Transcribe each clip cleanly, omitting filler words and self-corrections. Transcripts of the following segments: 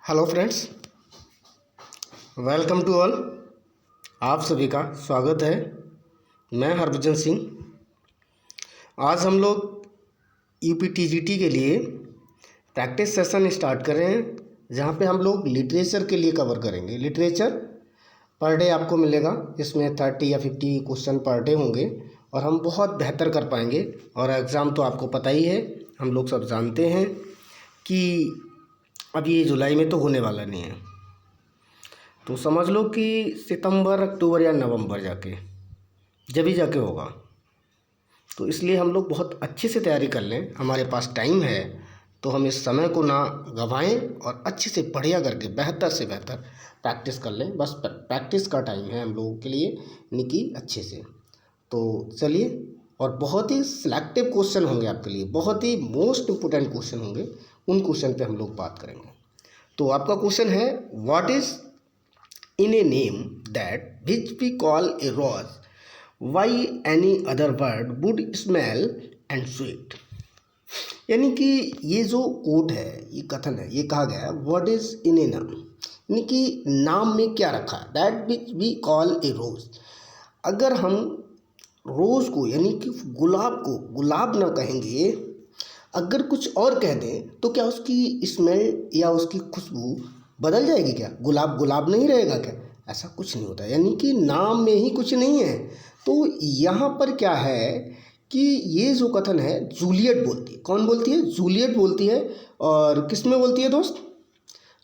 Hello friends, welcome to all. आप सभी का स्वागत है। मैं हरभजन सिंह। आज हम लोग यूपीटीजीटी के लिए प्रैक्टिस सेशन स्टार्ट कर रहे हैं, जहां पे हम लोग लिटरेचर के लिए कवर करेंगे। लिटरेचर पर डे आपको मिलेगा, इसमें 30 या 50 क्वेश्चन पर डे होंगे और हम बहुत बेहतर कर पाएंगे। और एग्ज़ाम तो आपको पता ही है, हम लोग सब जानते हैं कि अब ये जुलाई में तो होने वाला नहीं है, तो समझ लो कि सितंबर, अक्टूबर या नवंबर जब ही जाके होगा। तो इसलिए हम लोग बहुत अच्छे से तैयारी कर लें। हमारे पास टाइम है तो हम इस समय को ना गंवाएं और अच्छे से बढ़िया करके बेहतर से बेहतर प्रैक्टिस कर लें। बस प्रैक्टिस का टाइम है हम लोगों के लिए, निकी अच्छे से। तो चलिए, और बहुत ही सिलेक्टिव क्वेश्चन होंगे आपके लिए, बहुत ही मोस्ट इम्पोर्टेंट क्वेश्चन होंगे, उन क्वेश्चन पे हम लोग बात करेंगे। तो आपका क्वेश्चन है, what is in a name that which we call a rose why any other word would smell and sweet. यानी कि ये जो कोट है, ये कथन है, ये कहा गया है व्हाट इज इन ए नाम, यानी कि नाम में क्या रखा है। That which we call a रोज, अगर हम रोज़ को यानी कि गुलाब को गुलाब ना कहेंगे, अगर कुछ और कह दें तो क्या उसकी स्मेल या उसकी खुशबू बदल जाएगी? क्या गुलाब गुलाब नहीं रहेगा क्या? ऐसा कुछ नहीं होता, यानी कि नाम में ही कुछ नहीं है। तो यहाँ पर क्या है कि ये जो कथन है जूलियट बोलती है। कौन बोलती है? जूलियट बोलती है। और किस में बोलती है दोस्त,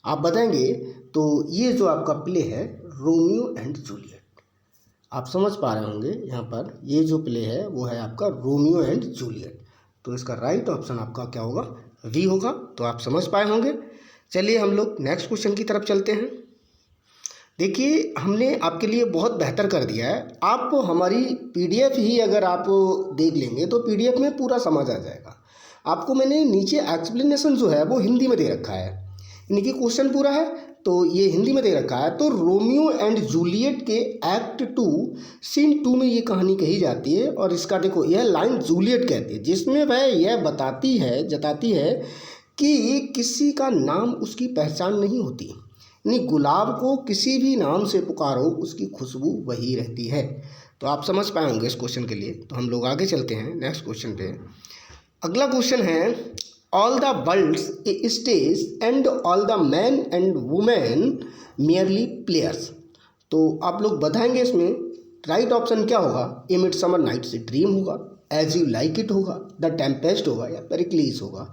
आप बताएंगे? तो ये जो आपका प्ले है रोमियो एंड जूलियट, आप समझ पा रहे होंगे। यहाँ पर ये जो प्ले है वो है आपका रोमियो एंड जूलियट। तो इसका राइट ऑप्शन आपका क्या होगा? वी होगा। तो आप समझ पाए होंगे। चलिए हम लोग नेक्स्ट क्वेश्चन की तरफ चलते हैं। देखिए, हमने आपके लिए बहुत बेहतर कर दिया है। आप हमारी पीडीएफ ही अगर आप देख लेंगे तो पीडीएफ में पूरा समझ आ जाएगा। आपको मैंने नीचे एक्सप्लेनेशन जो है वो हिंदी में दे रखा है, यानी कि क्वेश्चन पूरा है तो ये हिंदी में दे रखा है। तो रोमियो एंड जूलियट के एक्ट 2 सीन 2 में ये कहानी कही जाती है। और इसका देखो, यह लाइन जूलियट कहती है, जिसमें वह यह जताती है कि किसी का नाम उसकी पहचान नहीं होती, यानी गुलाब को किसी भी नाम से पुकारो उसकी खुशबू वही रहती है। तो आप समझ पाए होंगे इस क्वेश्चन के लिए। तो हम लोग आगे चलते हैं नेक्स्ट क्वेश्चन पे। अगला क्वेश्चन है, all the world's a stage and all the man and women merely players. तो आप लोग बताएंगे इसमें राइट ऑप्शन क्या होगा? ए मिडसमर नाइट्स ड्रीम होगा, एज यू लाइक इट होगा, द टेम्पेस्ट होगा, या पेरिक्लिस होगा।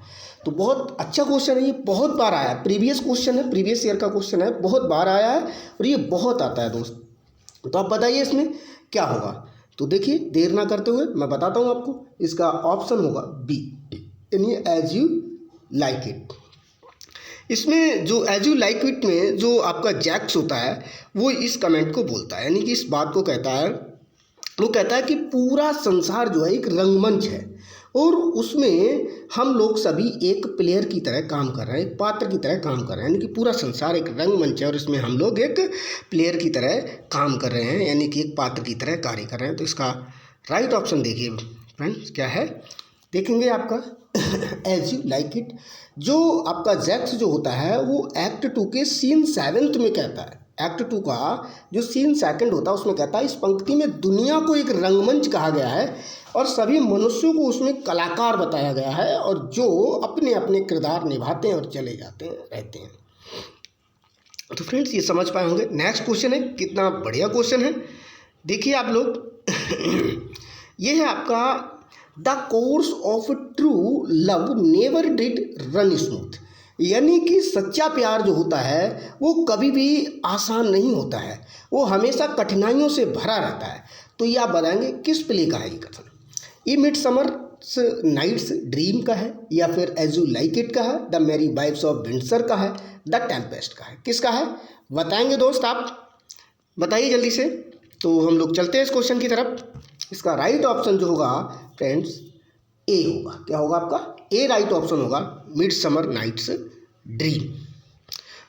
तो बहुत अच्छा क्वेश्चन है, ये बहुत बार आया है। प्रीवियस क्वेश्चन है, प्रीवियस ईयर का क्वेश्चन है, बहुत बार आया है और ये बहुत आता है दोस्त। तो आप बताइए इसमें क्या होगा? तो देखिए, देर ना करते हुए मैं बताता हूँ आपको। इसका ऑप्शन होगा बी, यानी एज यू लाइक इट। इसमें जो एज यू लाइक इट में जो आपका जैक्स होता है वो इस कमेंट को बोलता है, यानी कि इस बात को कहता है, वो कहता है कि पूरा संसार जो है एक रंगमंच है और उसमें हम लोग सभी एक प्लेयर की तरह काम कर रहे हैं, एक पात्र की तरह काम कर रहे हैं। यानी कि पूरा संसार एक रंगमंच है और इसमें हम लोग एक प्लेयर की तरह काम कर रहे हैं, यानी कि एक पात्र की तरह कार्य कर रहे हैं। तो इसका राइट ऑप्शन देखिए फ्रेंड्स क्या है, देखेंगे आपका एज यू लाइक इट। जो आपका जैक्स जो होता है वो एक्ट 2 के सीन 7 में कहता है, एक्ट 2 का जो सीन 2 होता है उसमें कहता है, इस पंक्ति में दुनिया को एक रंगमंच कहा गया है और सभी मनुष्यों को उसमें कलाकार बताया गया है, और जो अपने अपने किरदार निभाते हैं और चले जाते हैं, रहते हैं। तो फ्रेंड्स ये समझ पाए होंगे। नेक्स्ट क्वेश्चन है, कितना बढ़िया क्वेश्चन है, देखिए आप लोग। ये है आपका, the course of true love never did run smooth, यानी कि सच्चा प्यार जो होता है वो कभी भी आसान नहीं होता है, वो हमेशा कठिनाइयों से भरा रहता है। तो ये आप बताएंगे किस प्ले का है ये कथन? ये मिडसमर नाइट्स ड्रीम का है, या फिर एज यू लाइक इट का है, द मेरी वाइफ्स ऑफ विंडसर का है, द टेम्पेस्ट का है, किसका है? बताएंगे दोस्त, आप बताइए जल्दी से। तो हम लोग चलते हैं इस क्वेश्चन की तरफ। इसका राइट ऑप्शन जो होगा फ्रेंड्स ए होगा। क्या होगा आपका? ए राइट ऑप्शन होगा, मिडसमर नाइट्स ड्रीम।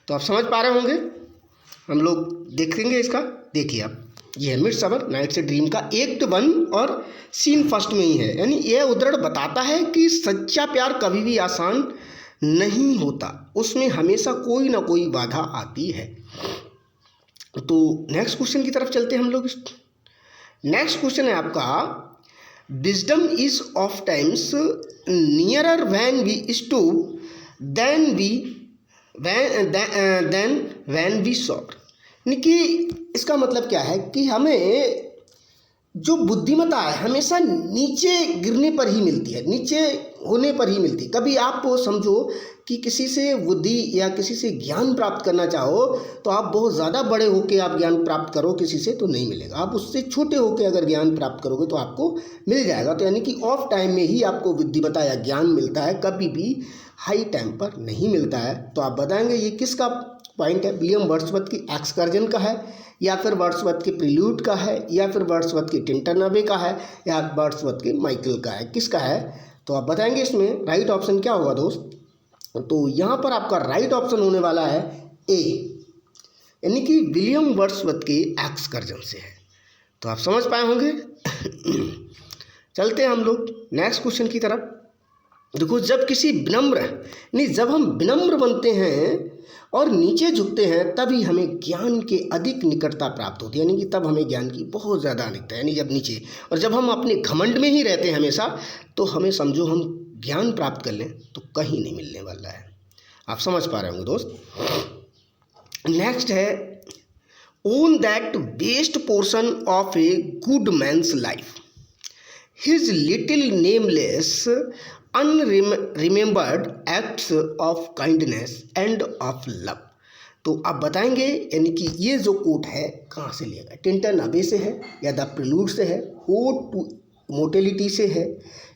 तो आप समझ पा रहे होंगे, हम लोग देखेंगे इसका। देखिए आप, ये है मिडसमर नाइट्स ड्रीम का एक्ट 1 और सीन 1 में ही है, यानी यह उद्धरण बताता है कि सच्चा प्यार कभी भी आसान नहीं होता, उसमें हमेशा कोई ना कोई बाधा आती है। तो नेक्स्ट क्वेश्चन की तरफ चलते हैं हम लोग। नेक्स्ट क्वेश्चन है आपका, wisdom is of times nearer when we stoop than when we soar. यानी कि इसका मतलब क्या है कि हमें जो बुद्धिमत्ता है हमेशा नीचे गिरने पर ही मिलती है, नीचे होने पर ही मिलती है। कभी आप समझो कि किसी से बुद्धि या किसी से ज्ञान प्राप्त करना चाहो तो आप बहुत ज़्यादा बड़े होकर आप ज्ञान प्राप्त करो किसी से तो नहीं मिलेगा, आप उससे छोटे होकर अगर ज्ञान प्राप्त करोगे तो आपको मिल जाएगा। तो यानी कि ऑफ टाइम में ही आपको बुद्धिमत्ता या ज्ञान मिलता है, कभी भी हाई टाइम पर नहीं मिलता है। तो आप बताएंगे ये किसका पॉइंट है? विलियम वर्ड्सवर्थ की एक्सकर्जन का है, या फिर वर्ड्सवर्थ के प्रील्यूड का है, या फिर वर्ड्सवर्थ के टिंटन अवे का है, या वर्ड्सवर्थ के माइकल का है, किसका है? तो आप बताएंगे इसमें राइट ऑप्शन क्या होगा दोस्त? तो यहाँ पर आपका राइट ऑप्शन होने वाला है ए, यानी कि विलियम वर्ड्सवर्थ के एक्सकर्जन से है। तो आप समझ पाए होंगे। चलते हैं हम लोग नेक्स्ट क्वेश्चन की तरफ। देखो, जब किसी विनम्र नहीं जब हम विनम्र बनते हैं और नीचे झुकते हैं तभी हमें ज्ञान के अधिक निकटता प्राप्त होती है, यानी कि तब हमें ज्ञान की बहुत ज़्यादा अनिकता है, यानी जब नीचे। और जब हम अपने घमंड में ही रहते हैं हमेशा, तो हमें समझो हम ज्ञान प्राप्त कर लें तो कहीं नहीं मिलने वाला है। आप समझ पा रहे होंगे दोस्त। नेक्स्ट है, on that best portion of a good man's life, his little nameless unremembered acts of kindness and of love. तो आप बताएंगे यानी कि ये जो कोट है कहाँ से लिया गया? टिंटन अवे से है, या द प्रील्यूड से है, ओड टू मोर्टेलिटी से है,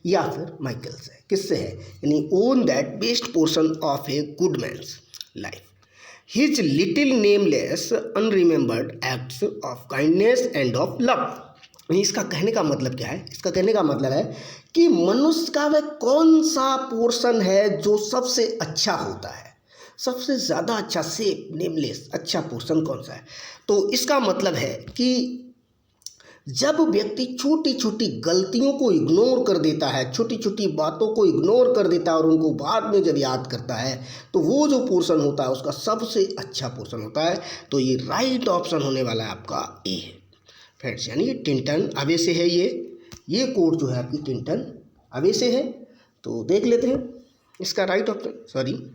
या फिर माइकल से है? किससे है? यानी on that best portion of a good man's life, his little nameless unremembered acts of kindness and of love. इसका कहने का मतलब क्या है? इसका कहने का मतलब है कि मनुष्य का वह कौन सा पोर्शन है जो सबसे अच्छा होता है, सबसे ज़्यादा अच्छा, से नेमलेस अच्छा पोर्शन कौन सा है? तो इसका मतलब है कि जब व्यक्ति छोटी छोटी गलतियों को इग्नोर कर देता है, छोटी छोटी बातों को इग्नोर कर देता है और उनको बाद में जब याद करता है, तो वो जो पोर्शन होता है उसका सबसे अच्छा पोर्शन होता है। तो ये राइट ऑप्शन होने वाला है आपका ए है फ्रेंड्स, यानी कि टिंटन अवे से है। ये कोट जो है आपकी टिंटन अवे से है। तो देख लेते हैं इसका राइट ऑप्शन।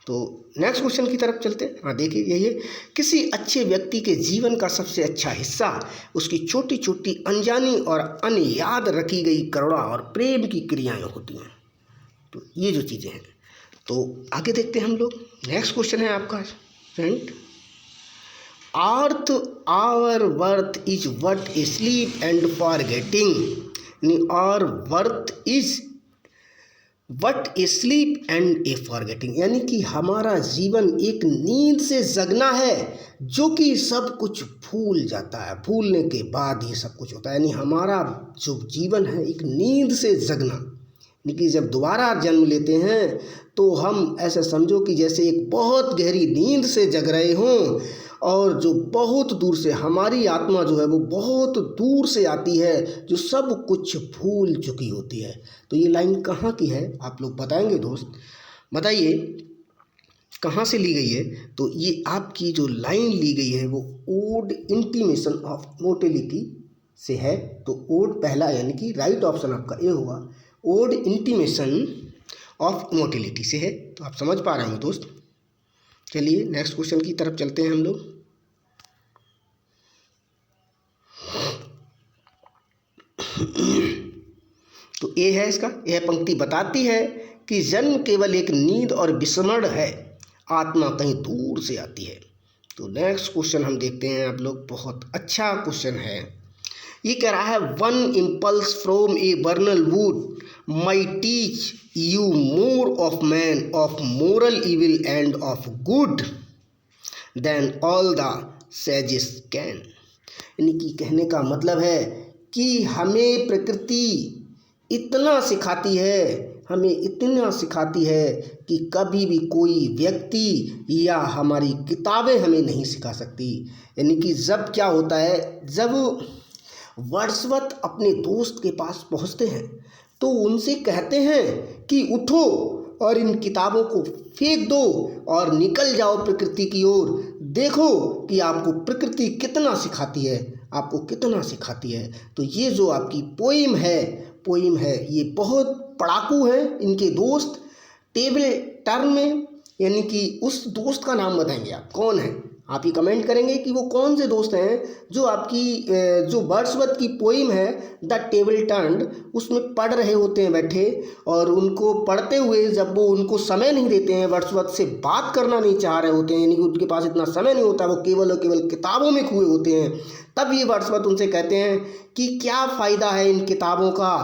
तो नेक्स्ट क्वेश्चन की तरफ चलते हैं। हाँ देखिए, यही है, किसी अच्छे व्यक्ति के जीवन का सबसे अच्छा हिस्सा उसकी छोटी छोटी अनजानी और अनयाद रखी गई करुणा और प्रेम की क्रियाएं होती हैं। तो ये जो चीज़ें हैं, तो आगे देखते हैं हम लोग। नेक्स्ट क्वेश्चन है आपका friend, earth our worth is what a sleep and forgetting. और worth is what a sleep and a forgetting, यानी कि हमारा जीवन एक नींद से जगना है जो कि सब कुछ भूल जाता है, भूलने के बाद ये सब कुछ होता है। यानी हमारा जो जीवन है एक नींद से जगना, यानी कि जब दोबारा जन्म लेते हैं तो हम ऐसे समझो कि जैसे एक बहुत गहरी नींद से जग रहे हों, और जो बहुत दूर से हमारी आत्मा जो है वो बहुत दूर से आती है जो सब कुछ भूल चुकी होती है। तो ये लाइन कहाँ की है आप लोग बताएंगे दोस्त? बताइए कहाँ से ली गई है? तो ये आपकी जो लाइन ली गई है वो ओड इंटीमेशन ऑफ मोर्टेलिटी से है। तो ओड पहला, यानी कि राइट ऑप्शन आपका ए होगा, ओड इंटीमेशन ऑफ मोर्टेलिटी से है। तो आप समझ पा रहे हो दोस्त। चलिए नेक्स्ट क्वेश्चन की तरफ चलते हैं हम लोग। तो ए है इसका, यह पंक्ति बताती है कि जन्म केवल एक नींद और विस्मरण है, आत्मा कहीं दूर से आती है। तो नेक्स्ट क्वेश्चन हम देखते हैं आप लोग, बहुत अच्छा क्वेश्चन है। ये कह रहा है, one impulse from a vernal wood may teach you more of man of moral evil and of good than all the sages can. यानी कि कहने का मतलब है कि हमें प्रकृति इतना सिखाती है, हमें इतना सिखाती है कि कभी भी कोई व्यक्ति या हमारी किताबें हमें नहीं सिखा सकती। यानी कि जब क्या होता है, जब वर्ड्सवर्थ अपने दोस्त के पास पहुंचते हैं तो उनसे कहते हैं कि उठो और इन किताबों को फेंक दो और निकल जाओ प्रकृति की ओर। देखो कि आपको प्रकृति कितना सिखाती है, आपको कितना सिखाती है। तो ये जो आपकी पोइम है ये बहुत पढ़ाकू है। इनके दोस्त टेबल टर्न में, यानी कि उस दोस्त का नाम बताएंगे आप कौन है। आप ये कमेंट करेंगे कि वो कौन से दोस्त हैं जो आपकी जो वर्ड्सवर्थ की पोइम है द टेबल टर्न्ड उसमें पढ़ रहे होते हैं बैठे, और उनको पढ़ते हुए जब वो उनको समय नहीं देते हैं, वर्ड्सवर्थ से बात करना नहीं चाह रहे होते हैं, यानी कि उनके पास इतना समय नहीं होता, वो केवल और केवल किताबों में खोए होते हैं, तब ये वर्ड्सवर्थ उनसे कहते हैं कि क्या फ़ायदा है इन किताबों का,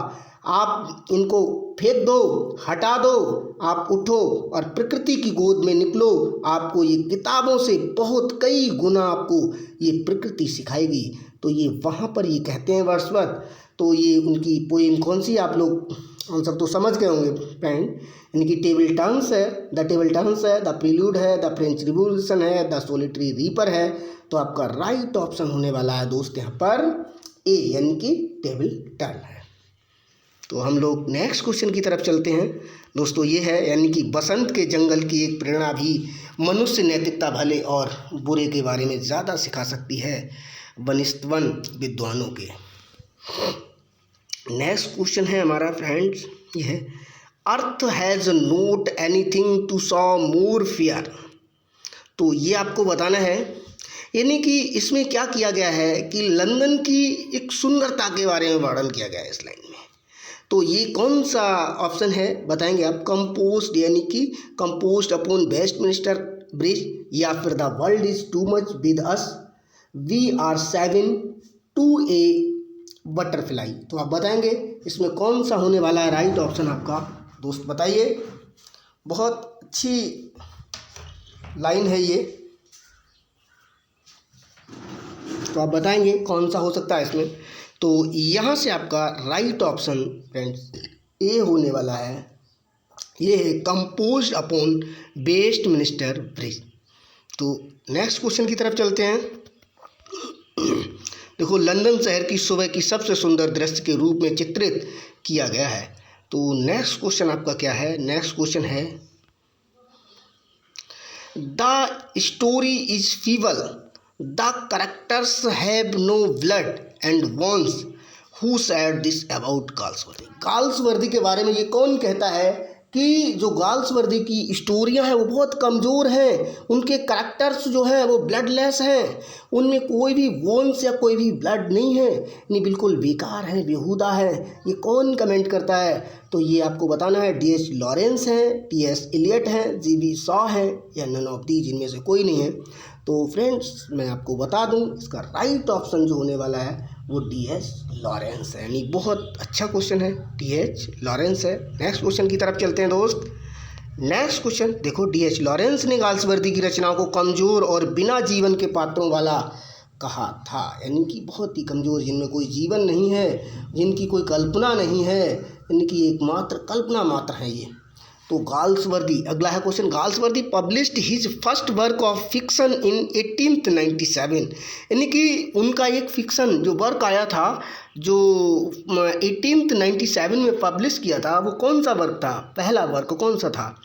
आप इनको फेंक दो, हटा दो, आप उठो और प्रकृति की गोद में निकलो। आपको ये किताबों से बहुत कई गुना आपको ये प्रकृति सिखाएगी। तो ये वहाँ पर ये कहते हैं वर्ड्सवर्थ। तो ये उनकी पोएम कौन सी, आप लोग आंसर तो समझ गए होंगे फ्रेंड। इनकी टेबल टर्न्स है, द टेबल टर्न्स है, द प्रील्यूड है, द फ्रेंच रिवॉल्यूशन है, द सोलिटरी रीपर है। तो आपका राइट ऑप्शन होने वाला है दोस्त यहाँ पर ए, यानी कि टेबल टर्न है। तो हम लोग नेक्स्ट क्वेश्चन की तरफ चलते हैं दोस्तों। ये है यानी कि बसंत के जंगल की एक प्रेरणा भी मनुष्य नैतिकता भले और बुरे के बारे में ज़्यादा सिखा सकती है बनिस्तवन विद्वानों के। नेक्स्ट क्वेश्चन है हमारा फ्रेंड्स, ये है earth has not anything to show more fair. तो ये आपको बताना है, यानी कि इसमें क्या किया गया है कि लंदन की एक सुंदरता के बारे में वर्णन किया गया है इस लाइन में। तो ये कौन सा ऑप्शन है बताएंगे आप। कंपोज्ड यानी कि कंपोज्ड अपॉन वेस्टमिनिस्टर ब्रिज, या फिर the world is too much with us, we are 7 to a butterfly. तो आप बताएंगे इसमें कौन सा होने वाला है राइट ऑप्शन आपका दोस्त, बताइए। बहुत अच्छी लाइन है ये, तो आप बताएंगे कौन सा हो सकता है इसमें। तो यहाँ से आपका राइट ऑप्शन फ्रेंड्स ए होने वाला है, ये है कंपोज्ड अपॉन वेस्टमिनिस्टर ब्रिज। तो नेक्स्ट क्वेश्चन की तरफ चलते हैं। देखो, लंदन शहर की सुबह की सबसे सुंदर दृश्य के रूप में चित्रित किया गया है। तो नेक्स्ट क्वेश्चन आपका क्या है, नेक्स्ट क्वेश्चन है the story is feeble, the characters have no blood and bones, who said this about Galsworthy. Galsworthy के बारे में ये कौन कहता है कि जो गाल्सवर्दी की स्टोरियां हैं वो बहुत कमज़ोर हैं, उनके कैरेक्टर्स जो हैं वो ब्लडलेस हैं, उनमें कोई भी वोन्स या कोई भी ब्लड नहीं है, नहीं बिल्कुल बेकार है, बेहुदा है। ये कौन कमेंट करता है? तो ये आपको बताना है D.H. लॉरेंस हैं, T.S. एलियट हैं, G.B. शॉ हैं, या नन ऑफ दी, जिनमें से कोई नहीं है। तो फ्रेंड्स मैं आपको बता दूं इसका राइट ऑप्शन जो होने वाला है वो D.H. लॉरेंस है, यानी बहुत अच्छा क्वेश्चन है, D.H. लॉरेंस है। नेक्स्ट क्वेश्चन की तरफ चलते हैं दोस्त। नेक्स्ट क्वेश्चन देखो, D.H. लॉरेंस ने गाल्सवर्दी की रचनाओं को कमज़ोर और बिना जीवन के पात्रों वाला कहा था, यानी कि बहुत ही कमज़ोर, जिनमें कोई जीवन नहीं है, जिनकी कोई कल्पना नहीं है, यानी कि एकमात्र कल्पना मात्र है ये। तो गाल्सवर्दी, अगला है question, Galsworthy published his first work of fiction in 1897, यानी कि उनका एक फिक्शन जो वर्क आया था जो 1897 में पब्लिश किया था, वो कौन सा वर्क था, पहला वर्क कौन सा था?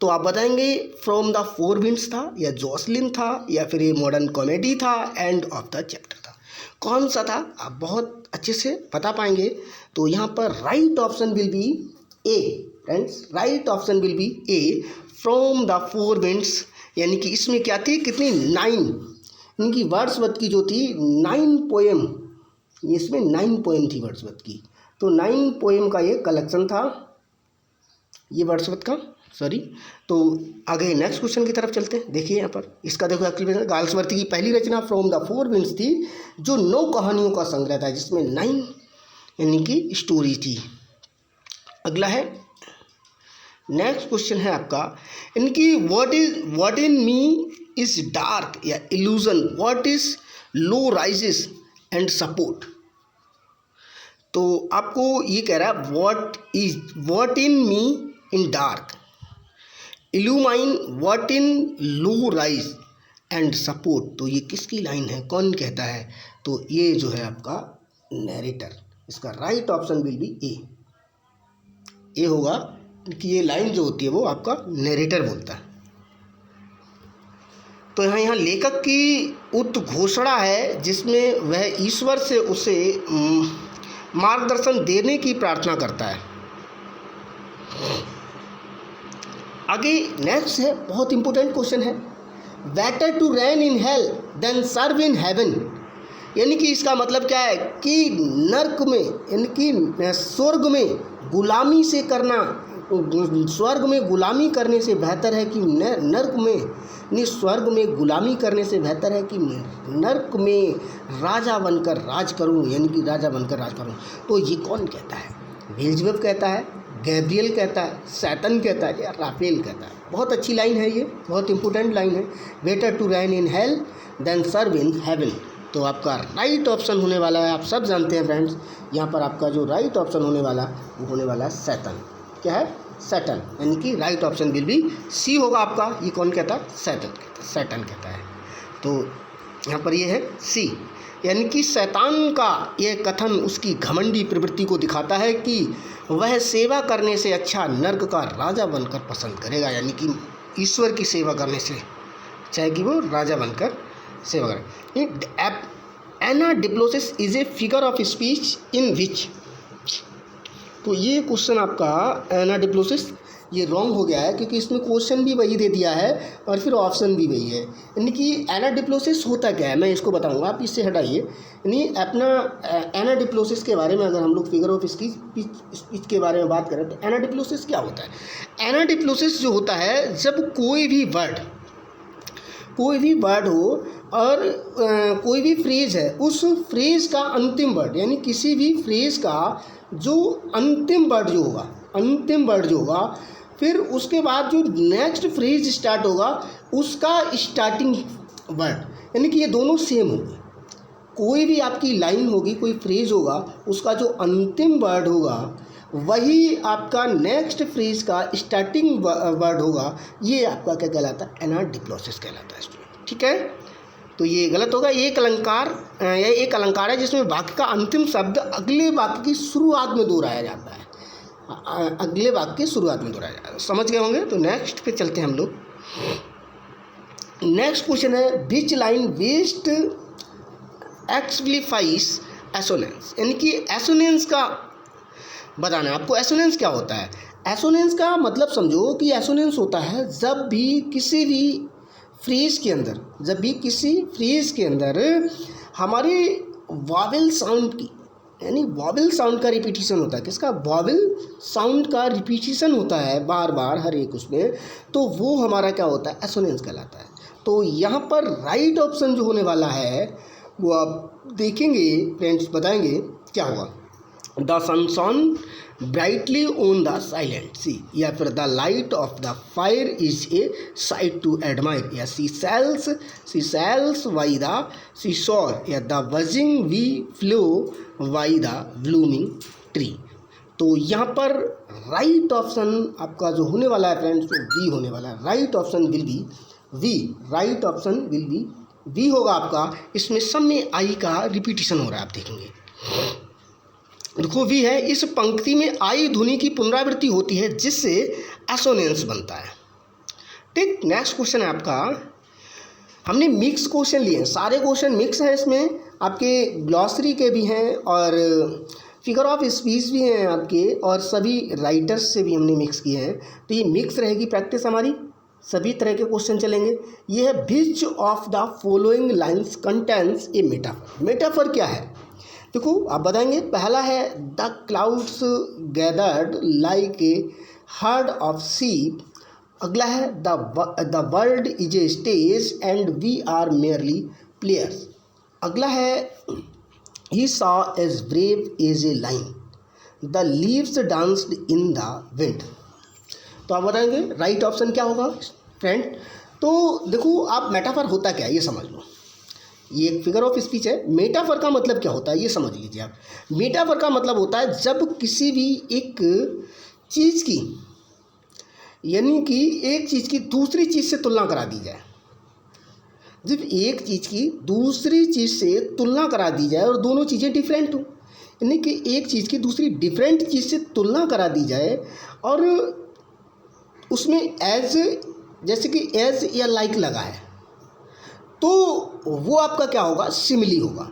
तो आप बताएंगे फ्रॉम द फोर विंड्स था, या जोसलिन था, या फिर ये मॉडर्न कॉमेडी था, एंड ऑफ द चैप्टर था। कौन सा था आप बहुत अच्छे से बता पाएंगे। तो यहाँ पर right option will B A friends, right option will B A, from the four winds. यानी कि इसमें क्या थी, कितनी 9, इनकी वर्ड्सवर्थ की जो थी 9 पोएम, इसमें 9 पोएम थी वर्ड्सवर्थ की। तो 9 पोएम का ये कलेक्शन था ये वर्ड्सवर्थ का, सॉरी। तो आगे नेक्स्ट क्वेश्चन की तरफ चलते हैं। देखिए यहाँ पर इसका देखो, एक्चुअली गाल्सवर्दी की पहली रचना फ्रॉम द फोर विंड्स थी, जो 9 कहानियों का संग्रह था, जिसमें 9 यानी कि स्टोरी थी। अगला है नेक्स्ट क्वेश्चन है आपका, इनकी what in me is dark या illusion, what is low raises and support. तो आपको ये कह रहा है what in me in dark, illumine what in low raise and support. तो ये किसकी लाइन है, कौन कहता है? तो ये जो है आपका नैरेटर, इसका राइट ऑप्शन विल बी ए होगा कि ये लाइन जो होती है वो आपका नरेटर बोलता है। तो यहाँ लेखक की उद्घोषणा है जिसमें वह ईश्वर से उसे मार्गदर्शन देने की प्रार्थना करता है। आगे नेक्स्ट है, बहुत इंपॉर्टेंट क्वेश्चन है, better to reign in hell than serve in heaven. यानी कि इसका मतलब क्या है कि नर्क में यानी कि स्वर्ग में गुलामी से करना, स्वर्ग में गुलामी करने से बेहतर है कि नर्क में नहीं, स्वर्ग में गुलामी करने से बेहतर है कि नर्क में राजा बनकर राज करूं, यानी कि राजा बनकर राज करूं। तो ये कौन कहता है? बेल्जेबुल कहता है, गैब्रियल कहता है, सैटन कहता है या राफेल कहता है। बहुत अच्छी लाइन है ये, बहुत इंपॉर्टेंट लाइन है, better to reign in hell than serve in heaven. तो आपका राइट ऑप्शन होने वाला है, आप सब जानते हैं फ्रेंड्स, यहाँ पर आपका जो राइट ऑप्शन होने वाला वो होने वाला है सैटन। क्या है? सैटन, यानी कि right option will be C होगा आपका। ये कौन कहता है? सैटन कहता है। तो यहाँ पर ये है सी, यानी कि शैतान का यह कथन उसकी घमंडी प्रवृत्ति को दिखाता है कि वह सेवा करने से अच्छा नर्क का राजा बनकर पसंद करेगा, यानी कि ईश्वर की सेवा करने से चाहे कि वो राजा बनकर सेवा करे। Anadiplosis is a figure of speech in which. तो ये क्वेश्चन आपका एनाडिप्लोसिस ये रॉन्ग हो गया है, क्योंकि इसमें क्वेश्चन भी वही दे दिया है और फिर ऑप्शन भी वही है। यानी कि एनाडिप्लोसिस होता क्या है मैं इसको बताऊंगा, आप इससे हटाइए। यानी अपना एनाडिप्लोसिस के बारे में अगर हम लोग फिगर ऑफ स्पीच के बारे में बात करें तो एनाडिप्लोसिस क्या होता है? एनाडिप्लोसिस जो होता है जब कोई भी वर्ड हो और कोई भी फ्रेज है, उस फ्रेज का अंतिम वर्ड, यानी किसी भी फ्रेज का जो अंतिम वर्ड जो होगा फिर उसके बाद जो नेक्स्ट फ्रेज स्टार्ट होगा उसका स्टार्टिंग वर्ड, यानी कि ये दोनों सेम होंगे। कोई भी आपकी लाइन होगी, कोई फ्रेज होगा, उसका जो अंतिम वर्ड होगा वही आपका नेक्स्ट फ्रेज का स्टार्टिंग वर्ड होगा। ये आपका क्या कहलाता है? एनाडिप्लोसिस कहलाता है स्टूडेंट। ठीक है, तो ये गलत होगा। ये एक अलंकार है जिसमें वाक्य का अंतिम शब्द अगले वाक्य की शुरुआत में दोहराया जाता है, अगले वाक्य की शुरुआत में दोहराया जाता है। समझ गए होंगे। तो नेक्स्ट पे चलते हैं हम लोग। नेक्स्ट क्वेश्चन है, विच लाइन बेस्ट एक्सप्लिफाइज एसोनेंस। यानी कि एसोनेंस का बताना है आपको। एसोनेंस क्या होता है? एसोनेंस का मतलब समझो कि एसोनेंस होता है जब भी किसी फ्रेज के अंदर हमारे वॉवेल साउंड की, यानी वॉवेल साउंड का रिपीटिशन होता है। किसका? वॉवेल साउंड का रिपीटिशन होता है बार बार हर एक उसमें, तो वो हमारा क्या होता है? एसोनेंस कहलाता है। तो यहाँ पर राइट ऑप्शन जो होने वाला है वो आप देखेंगे फ्रेंड्स, बताएंगे क्या होगा। The sun shone brightly on the silent sea, या फिर the light of the fire is a sight to admire, या sea sails by the sea shore, या the buzzing bee flow by the blooming tree. तो यहाँ पर right option आपका जो होने वाला है फ्रेंड्स वो बी होने वाला है। Right option will be B, right option will be we होगा आपका। इसमें सब में आई का रिपीटिशन हो रहा है, आप देखेंगे। देखो वी है, इस पंक्ति में आई ध्वनि की पुनरावृत्ति होती है जिससे एसोनेंस बनता है। ठीक, नेक्स्ट क्वेश्चन है आपका। हमने मिक्स क्वेश्चन लिए हैं, सारे क्वेश्चन मिक्स हैं, इसमें आपके ग्लॉसरी के भी हैं और फिगर ऑफ स्पीच भी हैं आपके, और सभी राइटर्स से भी हमने मिक्स किए हैं। तो ये मिक्स रहेगी प्रैक्टिस हमारी, सभी तरह के क्वेश्चन चलेंगे। ये है, which of the following lines contains a metaphor. Metaphor क्या है देखो आप बताएंगे। पहला है, the clouds gathered like a herd of sheep. अगला है, the world is a stage and we are merely players. अगला है, he saw as brave as a lion, the leaves danced in the wind. तो आप बताएंगे right option क्या होगा friend. तो देखो आप मेटाफर होता क्या है ये समझ लो। ये एक फिगर ऑफ स्पीच है। मेटाफर का मतलब क्या होता है ये समझ लीजिए आप। मेटाफर का मतलब होता है जब किसी भी एक चीज़ की, यानी कि एक चीज़ की दूसरी चीज़ से तुलना करा दी जाए। जब एक चीज़ की दूसरी चीज़ से तुलना करा दी जाए और दोनों चीज़ें डिफरेंट हो, यानी कि एक चीज़ की दूसरी डिफरेंट चीज़ से तुलना करा दी जाए और उसमें एज, जैसे कि एज या लाइक लगा है तो वो आपका क्या होगा, सिमिली होगा।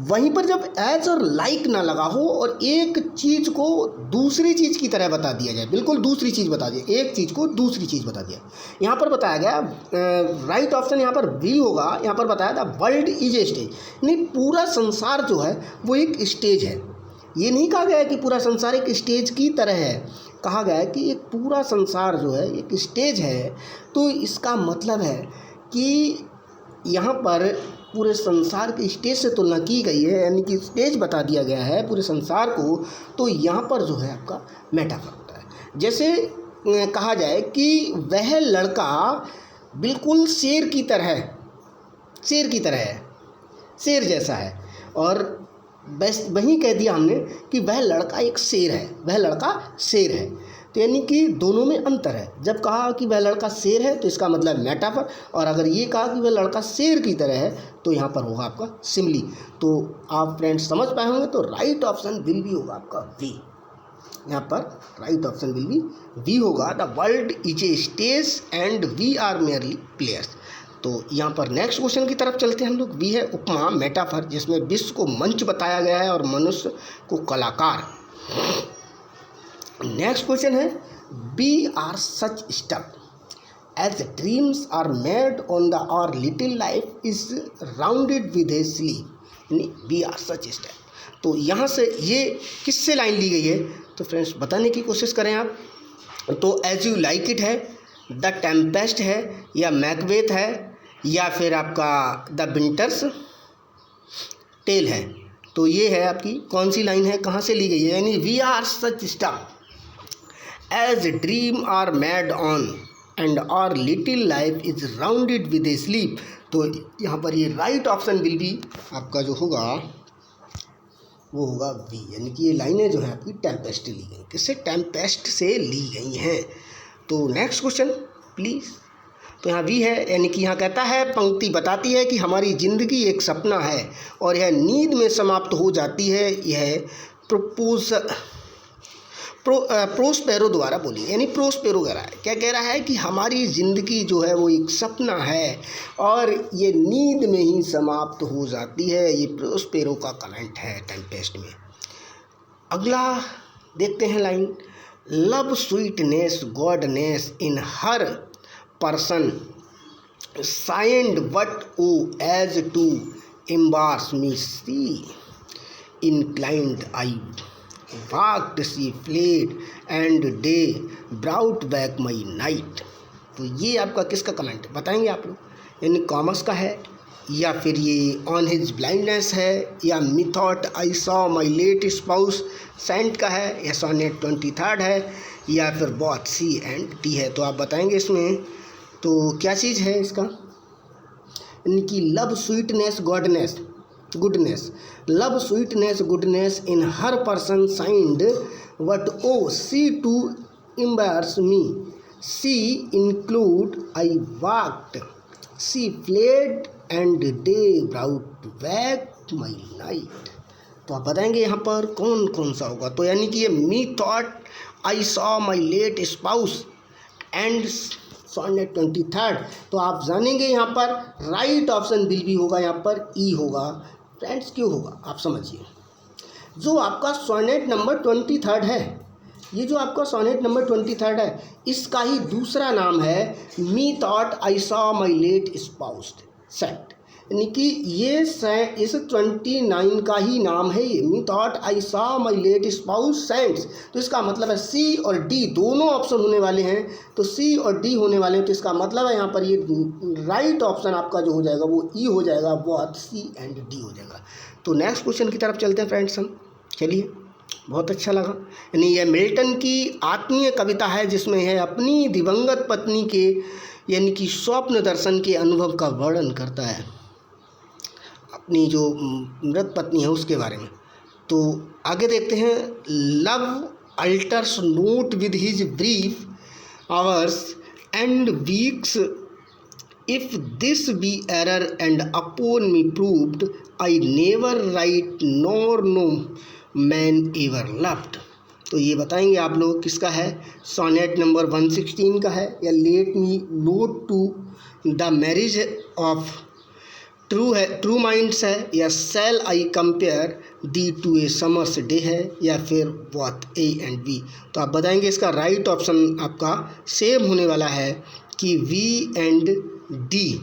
वहीं पर जब एज और लाइक ना लगा हो और एक चीज़ को दूसरी चीज़ की तरह बता दिया जाए, बिल्कुल दूसरी चीज़ बता दिया, एक चीज़ को दूसरी चीज़ बता दिया, यहाँ पर बताया गया राइट ऑप्शन यहाँ पर बी होगा। यहाँ पर बताया था वर्ल्ड इज ए स्टेज, नहीं पूरा संसार जो है वो एक स्टेज है। ये नहीं कहा गया है कि पूरा संसार एक स्टेज की तरह है, कहा गया है कि एक पूरा संसार जो है एक स्टेज है। तो इसका मतलब है कि यहाँ पर पूरे संसार के स्टेज से तुलना की गई है, यानी कि स्टेज बता दिया गया है पूरे संसार को। तो यहाँ पर जो है आपका मेटाफर होता है। जैसे कहा जाए कि वह लड़का बिल्कुल शेर की तरह है, शेर जैसा है, और बस वहीं कह दिया हमने कि वह लड़का एक शेर है, वह लड़का शेर है। तो यानी कि दोनों में अंतर है। जब कहा कि वह लड़का शेर है तो इसका मतलब मेटाफर, और अगर ये कहा कि वह लड़का शेर की तरह है तो यहाँ पर होगा आपका सिमिली। तो आप फ्रेंड्स समझ पाए होंगे। तो राइट ऑप्शन विल बी होगा आपका वी, यहाँ पर right option will be we होगा। The world is a stage and we are merely players. तो यहाँ पर नेक्स्ट क्वेश्चन की तरफ चलते हैं हम लोग। वी है उपमा, मेटाफर, जिसमें विश्व को मंच बताया गया है और मनुष्य को कलाकार। नेक्स्ट क्वेश्चन है we are such stuff as dreams are made on the our little life is rounded with a sleep, we are such stuff. तो यहाँ से ये किससे लाइन ली गई है तो फ्रेंड्स बताने की कोशिश करें आप। तो एज यू लाइक इट है, द टेम्पेस्ट है, या मैकबेथ है, या फिर आपका द विंटर्स टेल है। तो ये है आपकी कौन सी लाइन है, कहाँ से ली गई है, यानी we are such stuff as dream are made on and our little life is rounded with a sleep. तो यहाँ पर ये राइट ऑप्शन विल बी आपका जो होगा वो होगा वी, यानी कि ये लाइनें जो है आपकी टेम्पेस्ट ली गई, किससे, टेम्पेस्ट से ली गई हैं। तो नेक्स्ट क्वेश्चन प्लीज़। तो यहाँ वी है, यानी कि यहाँ कहता है, पंक्ति बताती है कि हमारी ज़िंदगी एक सपना है और यह नींद में समाप्त हो जाती है। यह प्रोस्पेरो द्वारा बोली, यानी प्रोस्पेरो कह रहा है, क्या कह रहा है कि हमारी ज़िंदगी जो है वो एक सपना है और ये नींद में ही समाप्त हो जाती है। ये प्रोस्पेरो का कमेंट है टेम्पेस्ट में। अगला देखते हैं line, love sweetness goodness in her person shined but O as to embrace me she inclined I walked, she fled and day brought back my night। तो ये आपका किसका कमेंट है बताएंगे आप लोग, यानी कॉमर्स का है, या फिर ये ऑन हिज ब्लाइंडनेस है, या methought I saw my late spouse saint का है, या सोनेट 23 है, या फिर बोथ सी एंड डी है। तो आप बताएंगे इसमें तो क्या चीज़ है इसका, यानी कि love sweetness goodness goodness, love sweetness goodness in her person shined but O she to embrace me she inclined I waked she fled and day brought back my night. तो आप बताएंगे यहाँ पर कौन कौन सा होगा। तो यानी कि ये methought I saw my late spouse and sonnet 23। तो आप जानेंगे यहाँ पर राइट ऑप्शन विल बी होगा, यहाँ पर ई होगा। फ्रेंड्स क्यों होगा आप समझिए, जो आपका सोनेट नंबर 23 है, ये जो आपका सोनेट नंबर 23 है, इसका ही दूसरा नाम है methought I saw my late spouse saint, यानी कि ये इस 29 का ही नाम है ये, methought I saw my late spouse saints. तो इसका मतलब है सी और डी दोनों ऑप्शन होने वाले हैं, तो सी और डी होने वाले हैं। तो इसका मतलब है यहाँ पर ये राइट ऑप्शन आपका जो हो जाएगा वो ई हो जाएगा, बोथ सी एंड डी हो जाएगा। तो नेक्स्ट क्वेश्चन की तरफ चलते हैं फ्रेंड्स हम। चलिए, बहुत अच्छा लगा। यानी यह मिल्टन की आत्मीय कविता है जिसमें यह अपनी दिवंगत पत्नी के यानी कि स्वप्न दर्शन के अनुभव का वर्णन करता है, अपनी जो मृत पत्नी है उसके बारे में। तो आगे देखते हैं, love alters not with his brief hours and weeks if this be error and upon me proved I never writ nor no man ever loved. तो ये बताएंगे आप लोग किसका है, सोनेट नंबर 116 का है, या let me not to the marriage of true minds है, या shall I compare thee to a summer's day है, या फिर बोथ ए एंड बी। तो आप बताएंगे इसका राइट ऑप्शन आपका सेम होने वाला है कि वी एंड डी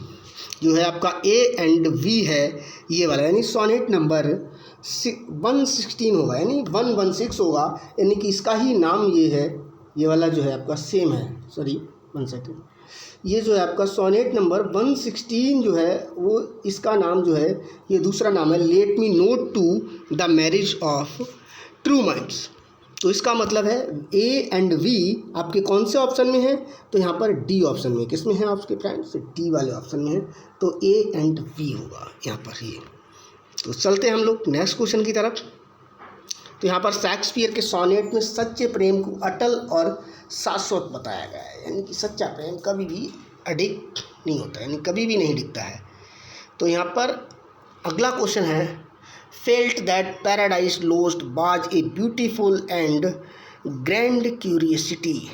जो है आपका ए एंड वी है ये वाला, यानी सोनेट नंबर 116 होगा, यानी 116 होगा, यानी कि इसका ही नाम ये है, ये वाला जो है आपका सेम है। सॉरी 1 सेकेंड, ये जो है आपका सोनेट नंबर 116 जो है वो इसका नाम जो है ये दूसरा नाम है let me not to the marriage of true minds. तो इसका मतलब है ए एंड वी आपके कौन से ऑप्शन में है, तो यहाँ पर डी ऑप्शन में। किस में है आपके फ्रेंड्स, डी वाले ऑप्शन में है, तो ए एंड वी होगा यहाँ पर ये। तो चलते हैं हम लोग नेक्स्ट क्वेश्चन की तरफ। तो यहाँ पर शेक्सपियर के सोनेट में सच्चे प्रेम को अटल और शाश्वत बताया गया है, यानी कि सच्चा प्रेम कभी भी अडिक्ट नहीं होता, यानी कभी भी नहीं दिखता है। तो यहाँ पर अगला क्वेश्चन है, felt that paradise lost was a beautiful and grand curiosity.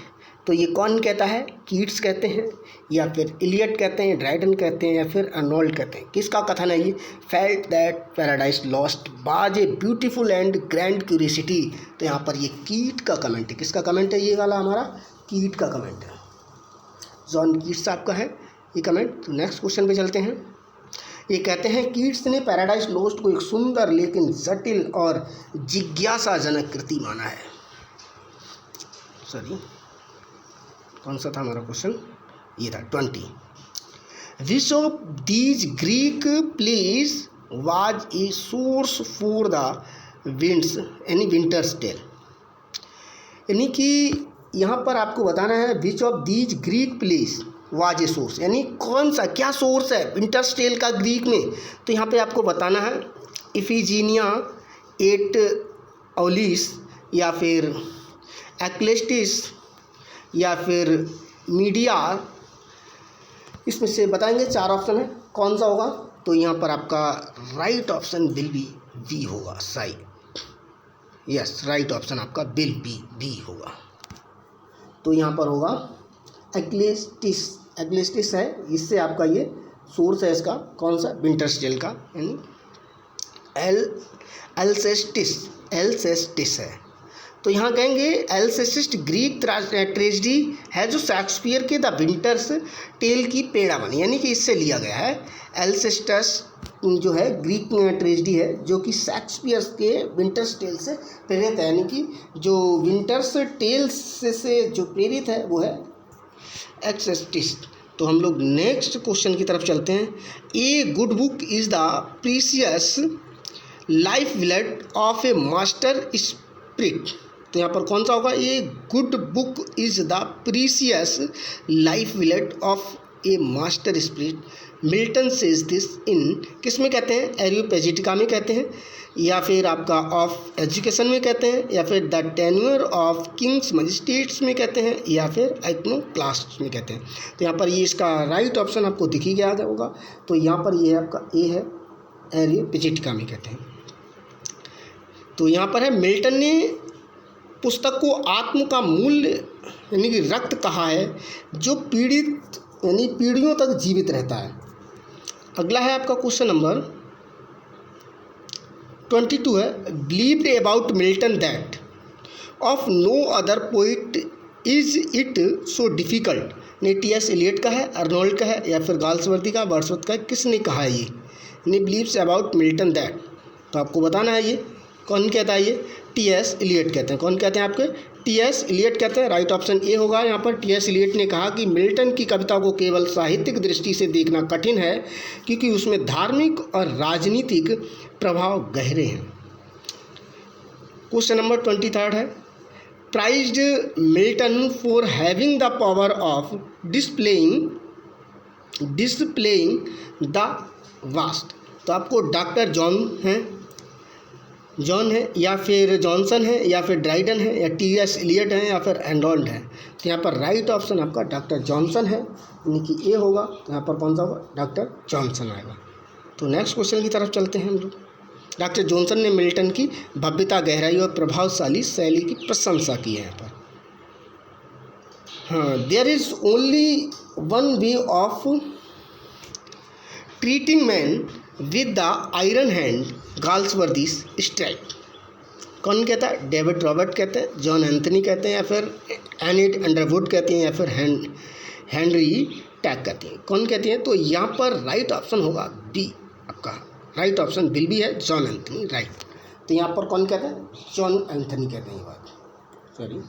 तो ये कौन कहता है, कीट्स कहते हैं, या फिर इलियट कहते हैं, ड्राइडन कहते हैं, या फिर अर्नोल्ड कहते हैं। किसका कथन है ये, felt that paradise lost was a beautiful and grand curiosity. तो यहाँ पर ये कीट का कमेंट है। किसका कमेंट है, ये वाला हमारा कीट का कमेंट है, जॉन कीट्स आपका है ये कमेंट। तो नेक्स्ट क्वेश्चन पे चलते हैं। ये कहते हैं कीट्स ने पैराडाइज लॉस्ट को एक सुंदर लेकिन जटिल और जिज्ञासाजनक कृति माना है। सॉरी कौन सा था हमारा क्वेश्चन, ये था 20। Which of these Greek plays was a source for the winds यानी विंटर्स टेल। यानी कि यहाँ पर आपको बताना है which of these Greek plays was a source, यानी कौन सा क्या सोर्स है विंटर्स टेल का ग्रीक में। तो यहाँ पे आपको बताना है इफिजीनिया, 8 ओलिस, या फिर एक्लेस्टिस, या फिर मीडिया। इसमें से बताएंगे 4 ऑप्शन है, कौन सा होगा। तो यहाँ पर आपका right option will be B होगा, सही, यस राइट ऑप्शन आपका विल बी बी होगा। तो यहाँ पर होगा एक्लेस्टिस, एक्लेस्टिस है, इससे आपका ये सोर्स है इसका कौन सा, विंटर्स टेल का, यानी एल्सेस्टिस है। तो यहाँ कहेंगे एल्सेस्टिस ग्रीक ट्रेजेडी है जो शेक्सपियर के द विंटर्स टेल की प्रेरणा बनी, यानी कि इससे लिया गया है। एल्सेस्टिस जो है ग्रीक ट्रेजेडी है जो कि शेक्सपियर के विंटर्स टेल से प्रेरित है, यानी कि जो विंटर्स टेल से जो प्रेरित है वो है एक्सेस्टिस। तो हम लोग नेक्स्ट क्वेश्चन की तरफ चलते हैं। A good book is the precious life blood of A master spirit. तो यहाँ पर कौन सा होगा, a good book is the precious life blood of A master spirit. Milton says this in, किस में कहते हैं, एरियोपेजिटिका में कहते हैं, या फिर आपका ऑफ एजुकेशन में कहते हैं, या फिर the tenure of Kings magistrates में कहते हैं, या फिर आइक्नोक्लास्ट में कहते हैं। तो यहाँ पर ये इसका राइट ऑप्शन आपको दिख ही गया होगा। तो यहाँ पर ये है आपका ए है, एरियोपेजिटिका में कहते हैं। तो यहाँ पर है मिल्टन ने पुस्तक को आत्म का मूल्य यानी कि रक्त कहा है जो पीड़ित यानी पीढ़ियों तक जीवित रहता है। अगला है आपका क्वेश्चन नंबर 22 है, believed about Milton that of no other poet is it so difficult. ने टी.एस. एलियट का है, अर्नोल्ड का है, या फिर गाल्सवर्दी का, वर्ड्सवर्थ का, किसने कहा है ये, ने बिलीव्स अबाउट मिल्टन दैट। तो आपको बताना है ये कौन कहता है, ये टी.एस. एलियट कहते हैं। कौन कहते हैं आपके, टी.एस. एलियट कहते हैं। राइट ऑप्शन ए होगा यहाँ पर। टी.एस. एलियट ने कहा कि मिल्टन की कविता को केवल साहित्यिक दृष्टि से देखना कठिन है क्योंकि उसमें धार्मिक और राजनीतिक प्रभाव गहरे हैं। क्वेश्चन नंबर 23 है, prized Milton for having the power of displaying the vast. तो आपको डॉक्टर जॉन है, या फिर जॉनसन है, या फिर ड्राइडन है, या टी.एस. एलियट है, या फिर एर्नोल्ड है। तो यहाँ पर राइट ऑप्शन आपका डॉक्टर जॉनसन है, यानी कि ए होगा। तो यहाँ पर कौन सा होगा, डॉक्टर जॉनसन आएगा। तो नेक्स्ट क्वेश्चन की तरफ चलते हैं हम लोग। डॉक्टर जॉनसन ने मिल्टन की भव्यता, गहराई और प्रभावशाली शैली की प्रशंसा की है यहाँ पर। हाँ, there is only one way of treating man with the iron hand, Galsworthy strike. कौन कहता है? डेविड रॉबर्ट कहते हैं, जॉन एंथनी कहते हैं, या फिर एनिट अंडरवुड कहती हैं, या फिर हेनरी टैग कहती हैं। कौन कहती हैं? तो यहाँ पर राइट ऑप्शन होगा बी, आपका राइट ऑप्शन बिल भी है, जॉन एंथनी, राइट। तो यहाँ पर कौन कहते हैं? जॉन एंथनी कहते हैं। ये बात सॉरी,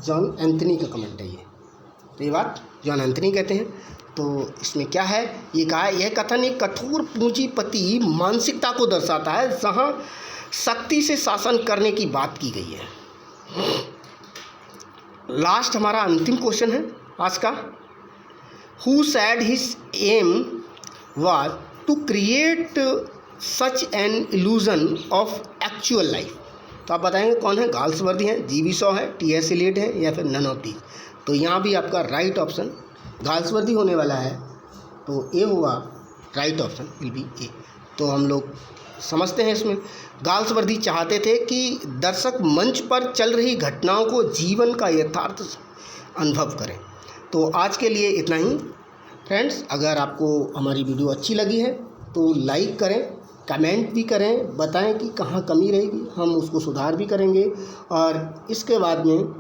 जॉन एंथनी का कमेंट है ये, तो ये बात जॉन एंथनी कहते हैं। तो इसमें क्या है? ये कहा है, यह कथन एक कठोर पूंजीपति मानसिकता को दर्शाता है जहाँ शक्ति से शासन करने की बात की गई है। लास्ट हमारा अंतिम क्वेश्चन है आज का। Who said his aim was to create such an illusion of actual life. तो आप बताएंगे कौन है? गाल्सवर्दी है, जीवी शॉ है, टी.एस. एलियट है, या फिर नन ऑफ दीज। तो यहाँ भी आपका राइट ऑप्शन गाल्सवर्दी होने वाला है, तो ए हुआ राइट ऑप्शन विल बी ए। तो हम लोग समझते हैं इसमें गाल्सवर्दी चाहते थे कि दर्शक मंच पर चल रही घटनाओं को जीवन का यथार्थ अनुभव करें। तो आज के लिए इतना ही फ्रेंड्स। अगर आपको हमारी वीडियो अच्छी लगी है तो लाइक करें, कमेंट भी करें, बताएं कि कहाँ कमी रहेगी, हम उसको सुधार भी करेंगे। और इसके बाद में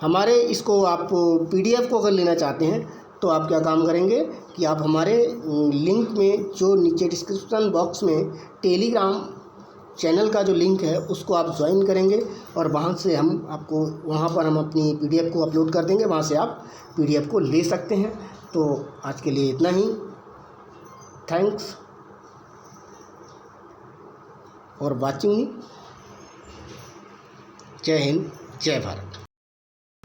हमारे इसको आप PDF को अगर लेना चाहते हैं तो आप क्या काम करेंगे कि आप हमारे लिंक में जो नीचे डिस्क्रिप्शन बॉक्स में टेलीग्राम चैनल का जो लिंक है उसको आप ज्वाइन करेंगे, और वहाँ से हम आपको वहाँ पर हम अपनी PDF को अपलोड कर देंगे, वहाँ से आप PDF को ले सकते हैं। तो आज के लिए इतना ही। Thanks for watching me. जय हिंद, जय भारत।